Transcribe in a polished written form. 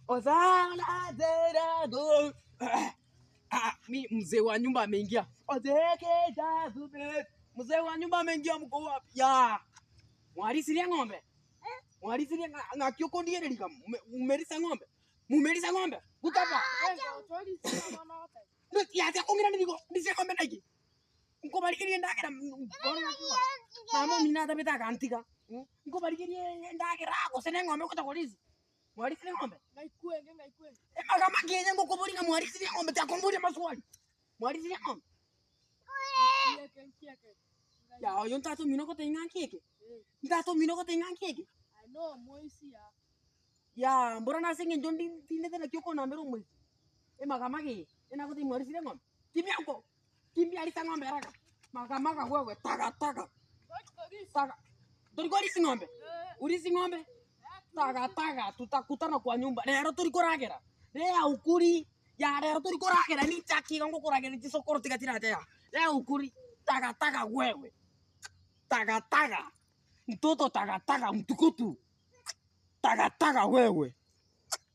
Ozala zera go. Mi mzee wa nyumba ameingia. Ozeke jazube. Mzee wa nyumba ameingia, mko wapi? Ya. Mwarisiria ng'ombe. Mwarisiria ngakioko ndiye lika. Umerisa ng'ombe. Mumerisa ng'ombe. Kutapa. Ya ta kumira ndiko. Ndise ng'ombe ndaki. Mko balikirie ndakira. Mama mina tabeta kantika. Mko balikirie ndakira ko sene ng'ombe kutakolisi. Mwarisiria ng'ombe. Ngaikwenge. Kama kienye ngoko bolinga mwarisiria ng'ombe takombolia maswali. Mwarisiria ng'ombe. Kieke. Ya, yo ntato minoko tenga keke. Ntato minoko tenga keke. Ano moisi ya. Ya, mbona nasinge njondi tinde tena kyoko na mbero mwe. Makamaki, ena kuti mwarisiria ng'ombe. Kimya uko. Kimya alisa ng'ombe haraka. Makamaka wewe taka. Taka. Tulikorisi ng'ombe. Urisi ng'ombe. Taka, tutakutana kwa nyumba. Lero tulikoragera. Lea ukuri. Ya lero tulikoragera ni chaki ngo koragera ni sokoro tigatira ya. Lea ukuri. Taka wewe. Taka. Mtoto taka mtukutu. Taka wewe.